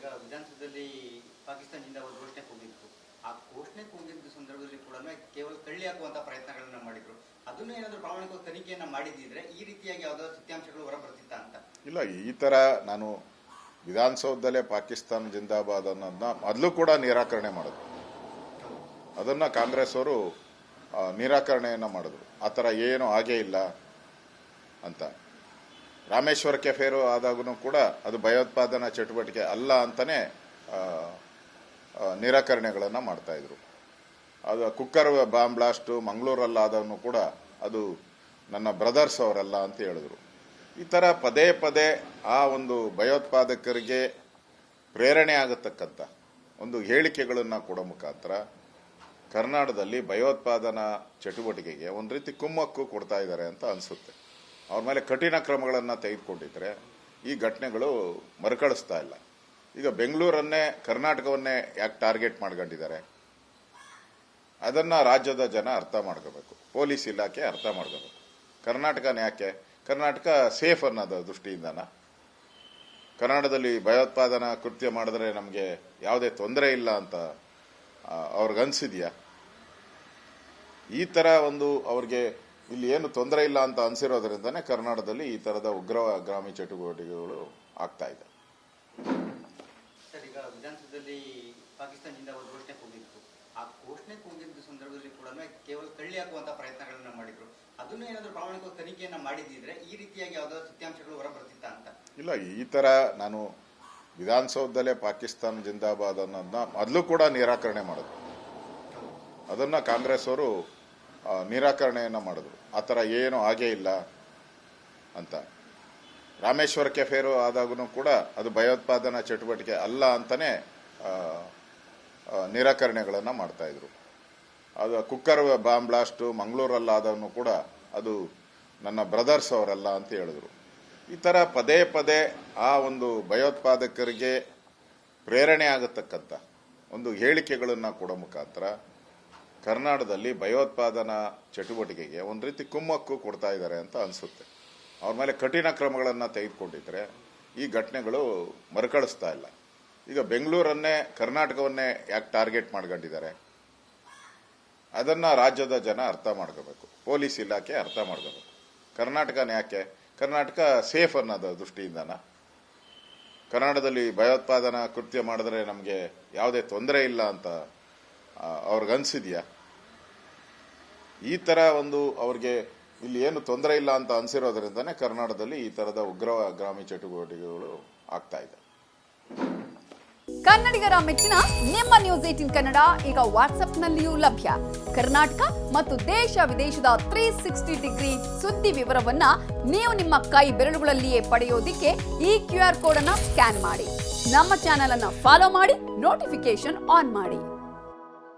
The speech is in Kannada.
ಈಗ ವಿಧಾನಸೌಧದಲ್ಲಿ ಪಾಕಿಸ್ತಾನದಿಂದ ಒಂದು ಘೋಷಣೆ ಕೂಗಿತ್ತು. ಆ ಘೋಷಣೆ ಕೂಗಿದ್ದ ಸಂದರ್ಭದಲ್ಲಿ ಕೂಡ ಕೇವಲ ತಳ್ಳಿ ಹಾಕುವಂತ ಪ್ರಯತ್ನಗಳನ್ನ ಮಾಡಿದ್ರು. ಅದನ್ನು ಏನಾದರೂ ಪ್ರಾಮಾಣಿಕವಾಗಿ ತನಿಖೆಯನ್ನ ಮಾಡಿದ್ರೆ ಈ ರೀತಿಯಾಗಿ ಯಾವ್ದಾದ್ರು ಸತ್ಯಾಂಶಗಳು ಹೊರಬರ್ತಿತ್ತ ಅಂತ? ಇಲ್ಲ, ಈ ತರ ನಾನು ವಿಧಾನಸೌಧದಲ್ಲೇ ಪಾಕಿಸ್ತಾನ ಜಿಂದಾಬಾದ್ ಅನ್ನೋದನ್ನ ಮೊದಲು ಕೂಡ ನಿರಾಕರಣೆ ಮಾಡಿದ್ರು. ಅದನ್ನ ಕಾಂಗ್ರೆಸ್ ಅವರು ನಿರಾಕರಣೆಯನ್ನ ಮಾಡಿದ್ರು. ಆ ಥರ ಏನು ಆಗೇ ಇಲ್ಲ ಅಂತ. ರಾಮೇಶ್ವರ ಕೆಫೇರು ಆದಾಗೂ ಕೂಡ ಅದು ಭಯೋತ್ಪಾದನಾ ಚಟುವಟಿಕೆ ಅಲ್ಲ ಅಂತಾನೆ ನಿರಾಕರಣೆಗಳನ್ನು ಮಾಡ್ತಾ ಇದ್ರು. ಅದು ಕುಕ್ಕರ್ ಬಾಂಬ್ ಬ್ಲಾಸ್ಟು ಮಂಗಳೂರಲ್ಲಾದವನು ಕೂಡ ಅದು ನನ್ನ ಬ್ರದರ್ಸ್ ಅವರಲ್ಲ ಅಂತ ಹೇಳಿದ್ರು. ಈ ಥರ ಪದೇ ಪದೇ ಆ ಒಂದು ಭಯೋತ್ಪಾದಕರಿಗೆ ಪ್ರೇರಣೆ ಆಗತಕ್ಕಂಥ ಒಂದು ಹೇಳಿಕೆಗಳನ್ನು ಕೊಡೋ ಮುಖಾಂತರ ಕರ್ನಾಟಕದಲ್ಲಿ ಭಯೋತ್ಪಾದನಾ ಚಟುವಟಿಕೆಗೆ ಒಂದು ರೀತಿ ಕುಮ್ಮಕ್ಕು ಕೊಡ್ತಾ ಇದ್ದಾರೆ ಅಂತ ಅನಿಸುತ್ತೆ. ಅವ್ರ ಮೇಲೆ ಕಠಿಣ ಕ್ರಮಗಳನ್ನು ತೆಗೆದುಕೊಂಡಿದ್ರೆ ಈ ಘಟನೆಗಳು ಮರುಕಳಿಸ್ತಾ ಇಲ್ಲ. ಈಗ ಬೆಂಗಳೂರನ್ನೇ ಕರ್ನಾಟಕವನ್ನೇ ಯಾಕೆ ಟಾರ್ಗೆಟ್ ಮಾಡ್ಕೊಂಡಿದ್ದಾರೆ ಅದನ್ನ ರಾಜ್ಯದ ಜನ ಅರ್ಥ ಮಾಡ್ಕೋಬೇಕು, ಪೊಲೀಸ್ ಇಲಾಖೆ ಅರ್ಥ ಮಾಡ್ಕೋಬೇಕು. ಕರ್ನಾಟಕನ ಯಾಕೆ, ಕರ್ನಾಟಕ ಸೇಫ್ ಅನ್ನೋದು ದೃಷ್ಟಿಯಿಂದನ ಕರ್ನಾಟಕದಲ್ಲಿ ಭಯೋತ್ಪಾದನಾ ಕೃತ್ಯ ಮಾಡಿದ್ರೆ ನಮಗೆ ಯಾವುದೇ ತೊಂದರೆ ಇಲ್ಲ ಅಂತ ಅವ್ರಿಗನ್ಸಿದ್ಯಾ? ಈ ತರ ಒಂದು ಅವ್ರಿಗೆ ಇಲ್ಲಿ ಏನು ತೊಂದರೆ ಇಲ್ಲ ಅಂತ ಅನ್ಸಿರೋದ್ರಿಂದಾನೇ ಕರ್ನಾಟಕದಲ್ಲಿ ಈ ತರದ ಉಗ್ರಗಾಮಿ ಚಟುವಟಿಕೆಗಳು ಆಗ್ತಾ ಇದೆ. ಸರ್, ಈಗ ವಿಧಾನಸೌಧದಲ್ಲಿ ಪಾಕಿಸ್ತಾನದಿಂದ ಒಂದು ಘೋಷಣೆ ಕೂಗಿತ್ತು. ಆ ಘೋಷಣೆ ಕೂಗಿದ್ದ ಸಂದರ್ಭದಲ್ಲಿ ಕೂಡ ಕೇವಲ ತಳ್ಳಿ ಹಾಕುವಂತ ಪ್ರಯತ್ನಗಳನ್ನ ಮಾಡಿದ್ರು. ಅದನ್ನು ಏನಾದರೂ ಪ್ರಾಮಾಣಿಕವಾಗಿ ತನಿಖೆಯನ್ನ ಮಾಡಿದ್ರೆ ಈ ರೀತಿಯಾಗಿ ಯಾವ್ದಾದ್ರು ಸತ್ಯಾಂಶಗಳು ಹೊರಬರ್ತಿತ್ತ ಅಂತ? ಇಲ್ಲ, ಈ ತರ ನಾನು ವಿಧಾನಸೌಧದಲ್ಲೇ ಪಾಕಿಸ್ತಾನ ಜಿಂದಾಬಾದ್ ಅನ್ನೋದನ್ನ ಮೊದಲು ಕೂಡ ನಿರಾಕರಣೆ ಮಾಡಿದ್ರು. ಅದನ್ನ ಕಾಂಗ್ರೆಸ್ ಅವರು ನಿರಾಕರಣೆಯನ್ನ ಮಾಡಿದ್ರು. ಆ ಥರ ಏನು ಆಗೇ ಇಲ್ಲ ಅಂತ. ರಾಮೇಶ್ವರ ಕೆಫೇರು ಆದಾಗೂ ಕೂಡ ಅದು ಭಯೋತ್ಪಾದನಾ ಚಟುವಟಿಕೆ ಅಲ್ಲ ಅಂತಾನೆ ನಿರಾಕರಣೆಗಳನ್ನು ಮಾಡ್ತಾ ಇದ್ರು. ಅದು ಕುಕ್ಕರ್ ಬಾಂಬ್ ಬ್ಲಾಸ್ಟು ಮಂಗಳೂರಲ್ಲಾದವನು ಕೂಡ ಅದು ನನ್ನ ಬ್ರದರ್ಸ್ ಅವರಲ್ಲ ಅಂತ ಹೇಳಿದ್ರು. ಈ ಥರ ಪದೇ ಪದೇ ಆ ಒಂದು ಭಯೋತ್ಪಾದಕರಿಗೆ ಪ್ರೇರಣೆ ಆಗತಕ್ಕಂಥ ಒಂದು ಹೇಳಿಕೆಗಳನ್ನು ಕೊಡೋ ಮುಖಾಂತರ ಕರ್ನಾಟಕದಲ್ಲಿ ಭಯೋತ್ಪಾದನಾ ಚಟುವಟಿಕೆಗೆ ಒಂದು ರೀತಿ ಕುಮ್ಮಕ್ಕು ಕೊಡ್ತಾ ಇದ್ದಾರೆ ಅಂತ ಅನಿಸುತ್ತೆ. ಅವ್ರ ಮೇಲೆ ಕಠಿಣ ಕ್ರಮಗಳನ್ನು ತೆಗೆದುಕೊಂಡಿದ್ರೆ ಈ ಘಟನೆಗಳು ಮರುಕಳಿಸ್ತಾ ಇಲ್ಲ. ಈಗ ಬೆಂಗಳೂರನ್ನೇ ಕರ್ನಾಟಕವನ್ನೇ ಯಾಕೆ ಟಾರ್ಗೆಟ್ ಮಾಡ್ಕೊಂಡಿದ್ದಾರೆ ಅದನ್ನ ರಾಜ್ಯದ ಜನ ಅರ್ಥ ಮಾಡ್ಕೋಬೇಕು, ಪೊಲೀಸ್ ಇಲಾಖೆ ಅರ್ಥ ಮಾಡ್ಕೋಬೇಕು. ಕರ್ನಾಟಕನ ಯಾಕೆ, ಕರ್ನಾಟಕ ಸೇಫ್ ಅನ್ನೋದು ದೃಷ್ಟಿಯಿಂದನ ಕರ್ನಾಟಕದಲ್ಲಿ ಭಯೋತ್ಪಾದನಾ ಕೃತ್ಯ ಮಾಡಿದ್ರೆ ನಮಗೆ ಯಾವುದೇ ತೊಂದರೆ ಇಲ್ಲ ಅಂತ ಅವ್ರಿಗನ್ಸಿದ್ಯಾ? ಈ ತರ ಒಂದು ಅವ್ರಿಗೆ ಇಲ್ಲಿ ಏನು ತೊಂದರೆ ಇಲ್ಲ ಅಂತ ಅನ್ಸಿರೋದ್ರಿಂದಾನೇ ಕರ್ನಾಟಕದಲ್ಲಿ ಈ ತರದ ಉಗ್ರಗಾಮಿ ಚಟುವಟಿಕೆಗಳು ಆಗ್ತಾ ಇದೆ. ಕನ್ನಡಿಗರ ಮೆಚ್ಚಿನ ನಿಮ್ಮ ನ್ಯೂಸ್ 18 ಕನ್ನಡ ಈಗ ವಾಟ್ಸ್ಆಪ್ನಲ್ಲಿಯೂ ಲಭ್ಯ. ಕರ್ನಾಟಕ ಮತ್ತು ದೇಶ ವಿದೇಶದ 360 ಡಿಗ್ರಿ ಸುದ್ದಿ ವಿವರವನ್ನ ನೀವು ನಿಮ್ಮ ಕೈ ಬೆರಳುಗಳಲ್ಲಿಯೇ ಪಡೆಯೋದಿಕ್ಕೆ ಈ QR ಕೋಡ್ ಅನ್ನ ಸ್ಕ್ಯಾನ್ ಮಾಡಿ. ನಮ್ಮ ಚಾನೆಲ್ ಅನ್ನ ಫಾಲೋ ಮಾಡಿ, ನೋಟಿಫಿಕೇಶನ್ ಆನ್ ಮಾಡಿ.